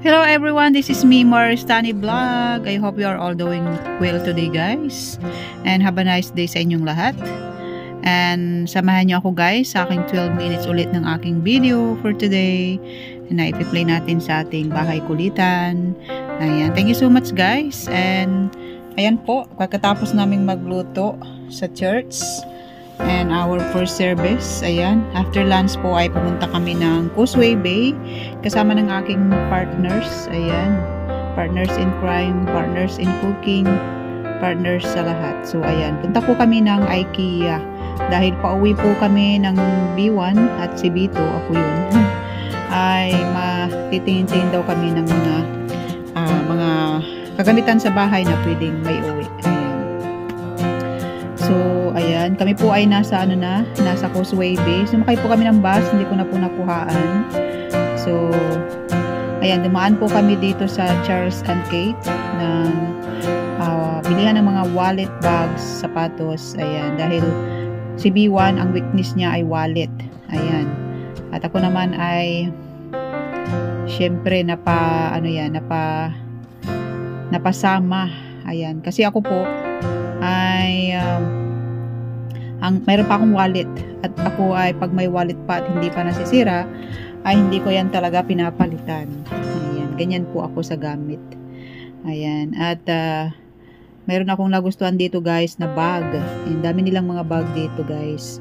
Hello everyone, this is me, Maristani Vlog. I hope you are all doing well today guys. And have a nice day sa inyong lahat. And samahan niyo ako guys sa aking 12 minutes ulit ng aking video for today. Na ipi-play natin sa ating bahay kulitan. Ayan, thank you so much guys. And ayan po, pagkatapos naming magluto sa church. And our first service, ayan, after lunch po ay pumunta kami ng Causeway Bay kasama ng aking partners, ayan, partners in crime, partners in cooking, partners sa lahat. So ayan, punta po kami ng IKEA dahil pauwi po kami ng B1 at si B2, ako yun, ay matitingin-tingin daw kami ng mga kagamitan sa bahay na pwedeng may uwi. So, ayan, kami po ay nasa Causeway Bay. Sumakay po kami ng bus, hindi ko na po nakuhaan. So, ayan, dumaan po kami dito sa Charles and Kate ng bilihan ng mga wallet, bags, sapatos. Ayan, dahil si B1, ang weakness niya ay wallet. Ayan. At ako naman ay syempre napasama. Ayan, kasi ako po ay mayroon pa akong wallet at ako ay pag may wallet pa at hindi pa nasisira ay hindi ko yan talaga pinapalitan. Ayan, ganyan po ako sa gamit. Ayan, at mayroon akong nagustuhan dito guys na bag. Ang dami nilang mga bag dito guys.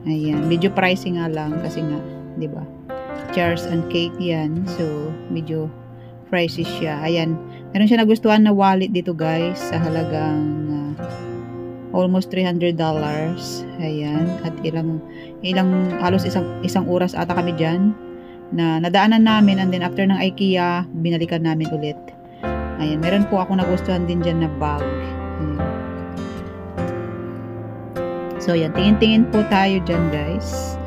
Ayan, medyo pricey nga lang kasi nga, 'di ba? Charles and Kate yan. So, medyo pricey siya. Ayan, meron siya nagustuhan na wallet dito guys sa halagang almost $300. Ayan, at ilang halos isang oras ata kami dyan na nadaanan namin, and then after ng IKEA binalikan namin ulit. Ayan, meron po ako nagustuhan din dyan na bag. Ayan. So yan, tingin-tingin po tayo dyan guys,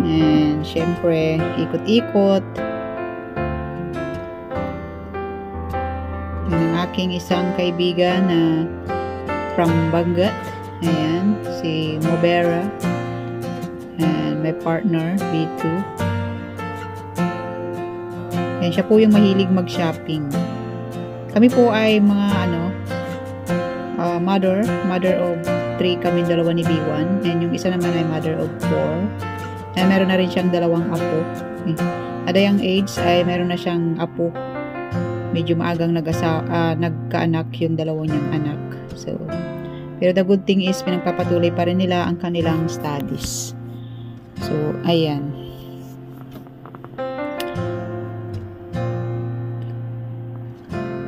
and syempre ikot-ikot. Yan ang aking isang kaibigan na from Bangat. Ayan, si Mobera. And my partner, B2. Ayan, siya po yung mahilig mag-shopping. Kami po ay mga mother of 3 kami, dalawa ni B1. And yung isa naman ay mother of 4. And meron na rin siyang dalawang apo. At yung age ay meron na siyang apo. Medyo maagang nagkaanak yung dalawang niyang anak. So, pero the good thing is pinagpapatuloy pa rin nila ang kanilang studies. So, ayan.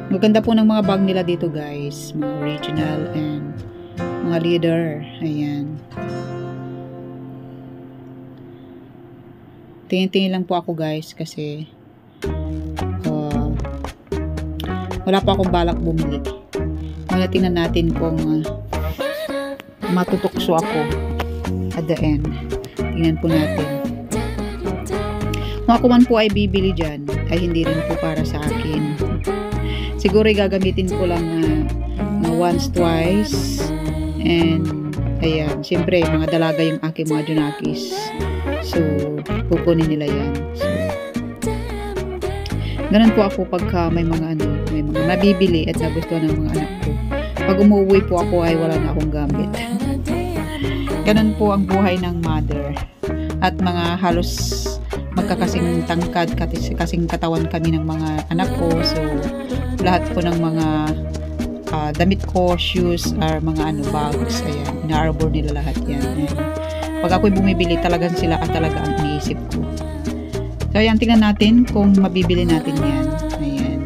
Maganda po ng mga bag nila dito guys. Mga original and mga leather. Ayan. Tingin-tingin lang po ako guys kasi wala pa akong balak bumili. Tingnan natin kung matutukso ako at the end. Tingnan po natin. Kung ako man po ay bibili dyan, ay hindi rin po para sa akin. Siguro gagamitin ko lang once, twice. And ayan, siyempre mga dalaga yung aking mga junakis. So, kukunin nila yan. So, ganun po ako pagka may mga nabibili at nagustuhan ng mga anak ko. Pag umuwi po ako ay wala na akong gamit. Ganun po ang buhay ng mother. At mga halos magkakasing tangkad, kasing katawan kami ng mga anak ko. So, lahat po ng mga damit ko, shoes, or mga bags, ayan, ina-arbor nila lahat yan. And pag ako'y bumibili, talagang sila talaga ang iniisip ko. So, ayan, tingnan natin kung mabibili natin yan. Ayan.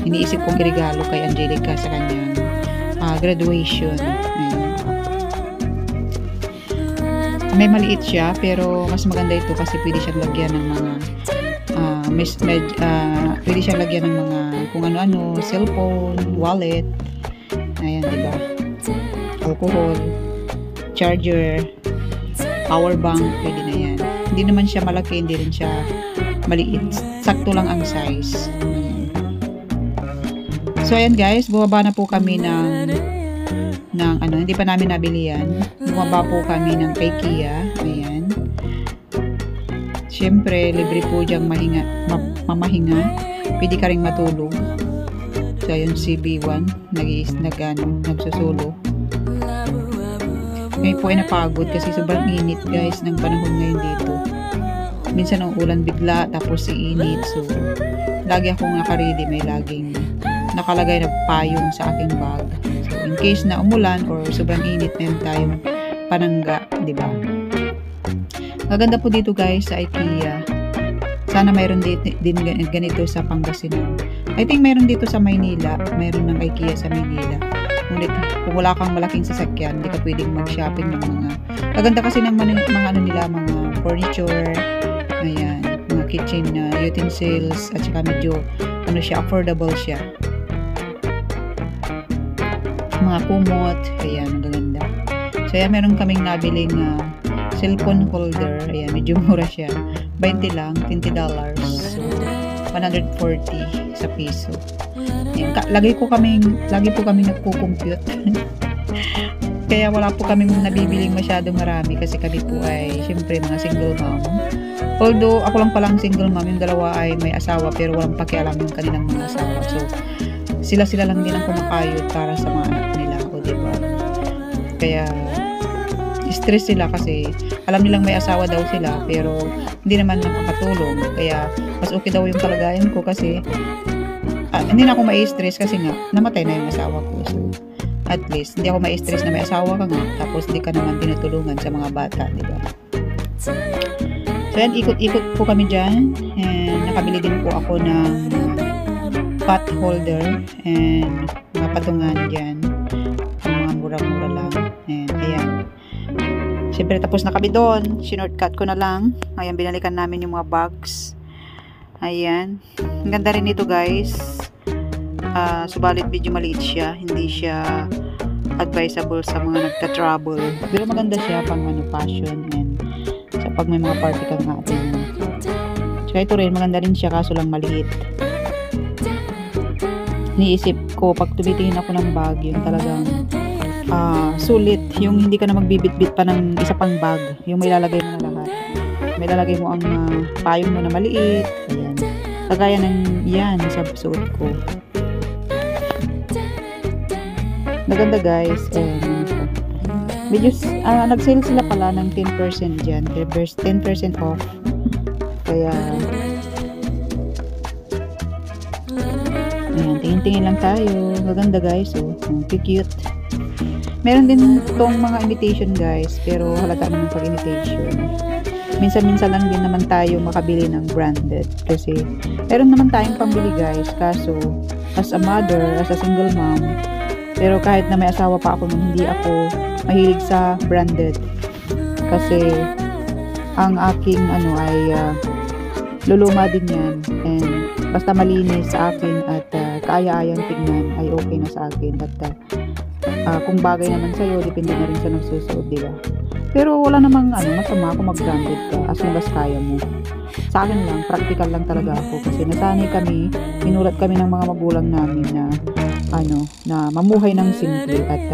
Iniisip kong irigalo kay Angelica sa kanyang graduation. Ayan. May maliit siya, pero mas maganda ito kasi pwede siyang lagyan ng mga pwede siyang lagyan ng mga kung ano-ano, cellphone, wallet. Ayan, diba? Alcohol, charger, power bank, pwede na yan. Hindi naman siya malaki, hindi rin siya maliit. Sakto lang ang size. So, ayan guys, bumaba na po kami ng hindi pa namin nabili yan. Bumaba po kami ng IKEA. Ayan. Siyempre, libre po diyang mamahinga. pwede ka rin matulog. So, ayun si B1, nagsusulo. Ngayon po ay napagod kasi sobrang init guys ng panahon ngayon dito. Minsan ang ulan bigla, tapos si init. So, lagi akong naka-ready, may laging nakalagay na payong sa aking bag. So, in case na umulan or sobrang init, meron tayong panangga, di ba? Maganda po dito guys sa IKEA. Sana mayroon din ganito sa Pangasinan. I think mayroon dito sa Maynila. Mayroon ng IKEA sa Maynila. Ngunit kung wala kang malaking sasakyan, hindi ka pwedeng mag-shopping ng mga maganda kasi ng mga ano nila, mga furniture, ayan, mga kitchen utensils, at saka medyo ano siya, affordable siya. Mga kumot, ayan, magaganda. So ayan, meron kaming nabiling cellphone holder, ayan, medyo mura siya, 20 lang, $20, so 140 sa piso. Ayan, lagi po kami nagko-compute. Kaya wala po kaming nabibiling masyadong marami kasi kami po ay syempre mga single mom. Although ako lang palang single mom, yung dalawa ay may asawa pero walang pakialam yung kanilang mga asawa. So sila lang din ang kumakayod para sa mga anak nila, o diba? Kaya stress sila kasi alam nilang may asawa daw sila pero hindi naman nakakatulong. Kaya mas okay daw yung kalagayan ko kasi hindi na ako mai-stress kasi nga namatay na yung asawa ko. So at least hindi ako mai-stress na may asawa ka nga tapos hindi ka naman tinutulungan sa mga bata, di ba? So yan, ikot-ikot po kami dyan, and nakabili din po ako ng pot holder and mga patungan dyan, mga mura-mura lang. And ayan, siyempre tapos na kami doon, shortcut ko na lang. Ayan, binalikan namin yung mga bags. Ayan, ang ganda rin ito guys. Subalit medyo maliit siya, hindi siya advisable sa mga nagka-travel, pero maganda siya pang fashion and sa pag may mga party kang atin. Tsaka ito rin, maganda rin siya kaso lang maliit. Niisip ko pag tumitingin ako ng bag, yung talagang sulit, yung hindi ka na magbibit-bit pa ng isa pang bag, yung may lalagay mo na lahat. May lalagay mo ang payong mo na maliit, ayan, kagaya ng yan sa suot ko. Maganda guys, and medyo nag-sale sila pala ng 10% dyan, 10% off. Kaya ayan, tingin-tingin lang tayo. Maganda guys, oh, cute. Meron din tong mga imitation guys, pero halata naman pag imitation. Minsan-minsan lang din naman tayo makabili ng branded kasi meron naman tayong pambili guys, kaso as a mother, as a single mom, pero kahit na may asawa pa ako, hindi ako mahilig sa branded kasi ang aking ay luluma din yan, and basta malinis sa akin at kaaya-ayang tignan ay okay na sa akin. At kung bagay naman sa'yo, depende na rin sa nagsusuot, diba? Pero wala namang masama kung mag-branded ka as long as kaya mo. Sa akin lang, practical lang talaga ako kasi nasanay kami, pinulat kami ng mga magulang namin na na mamuhay ng simple, at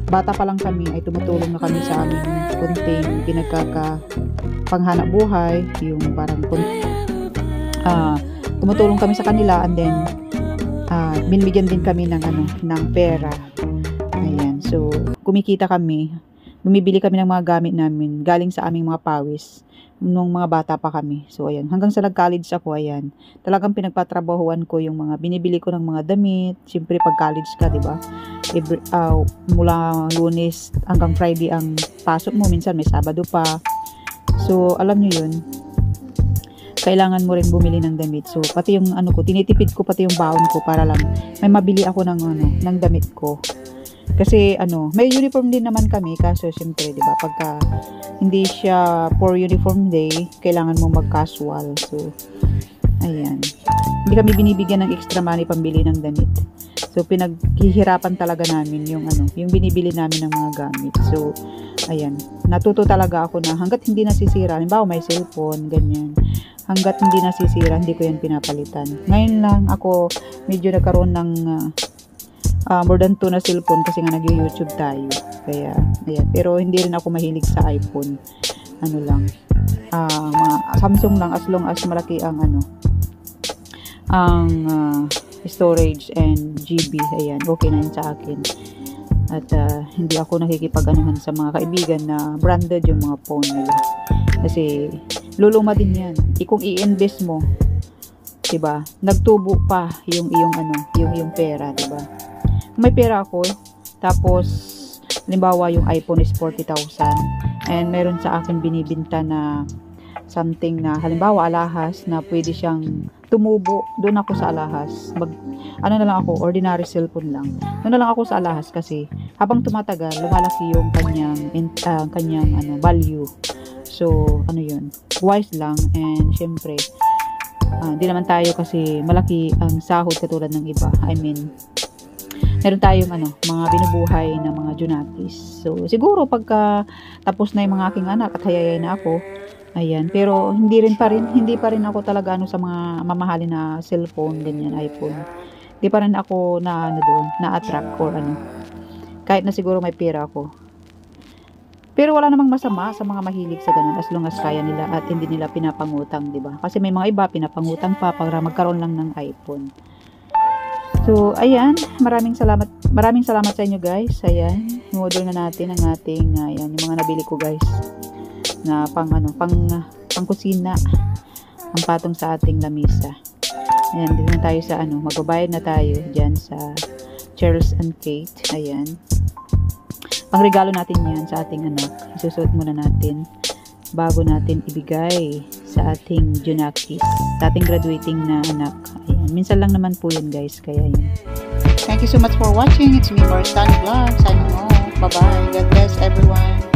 bata pa lang kami ay tumutulong na kami sa aming kunting pinagkakapanghanap buhay, yung parang tumutulong kami sa kanila, and then binibigyan din kami ng ng pera. Ayan, so kumikita kami, bumibili kami ng mga gamit namin galing sa aming mga pawis nung mga bata pa kami. So ayan, hanggang sa nag-college ako, ayan, talagang pinagpatrabahuan ko yung mga binibili ko ng mga damit. Siyempre pag college ka, diba, mula Lunes hanggang Friday ang pasok mo, minsan may Sabado pa. So alam nyo yun, kailangan mo rin bumili ng damit. So pati yung ko, tinitipid ko pati yung baon ko para lang may mabili ako ng ng damit ko. Kasi may uniform din naman kami, kaso siyempre, di ba, pagka hindi siya for uniform day, kailangan mo mag-casual. So ayan, hindi kami binibigyan ng extra money pambili ng damit. So pinaghihirapan talaga namin yung yung binibili namin ng mga gamit. So ayan, natuto talaga ako na hangga't hindi nasisira, halimbawa may cellphone, ganyan, hangga't hindi nasisira, hindi ko yan pinapalitan. Ngayon lang ako medyo nagkaroon ng more than 2 na cellphone kasi nga nag-YouTube tayo. Kaya ayan, pero hindi rin ako mahilig sa iPhone. Mga Samsung lang, as long as malaki ang storage and GB. Ayan, okay na yun sa akin. At hindi ako nakikipag-anuhan sa mga kaibigan na branded yung mga phone nila. Kasi luluma din yan. Kung i-invest mo, 'di ba? Nagtubo pa yung yung pera, 'di ba? May pera ako, tapos halimbawa yung iPhone is 40,000 and meron sa akin binibenta na something na halimbawa alahas na pwede siyang tumubo, doon ako sa alahas. Ano na lang ako, ordinary cellphone lang. Doon na lang ako sa alahas kasi habang tumatagal, lumalaki yung kanyang value. So, ano yun, wise lang, and syempre, di naman tayo kasi malaki ang sahod katulad ng iba. I mean, meron tayong mga binubuhay na mga Junakis. So, siguro pagka tapos na yung mga aking anak at hayayay na ako, ayan, pero hindi pa rin ako talaga sa mga mamahalin na cellphone, ganyan, iPhone. Hindi pa rin ako na-attract or kahit na siguro may pera ako. Pero wala namang masama sa mga mahilig sa ganun as long as kaya nila at hindi nila pinapangutang, 'di ba? Kasi may mga iba pinapangutang pa para magkaroon lang ng iPhone. So, ayan, maraming salamat sa inyo, guys. Ayan, i-model na natin ang ating ayan, yung mga nabili ko, guys. Na pang kusina, ang patong sa ating lamisa. Ayan, dito na tayo sa magbabayad na tayo diyan sa Charles and Kate. Ayan. Pangregalo natin 'yan sa ating anak. Isusuot muna natin bago natin ibigay sa ating Junakis, sa ating graduating na anak. Ayan, minsan lang naman po 'yun, guys, kaya yun. Thank you so much for watching. It's me, Marstani Vlog. Signing off. Bye-bye. God bless everyone.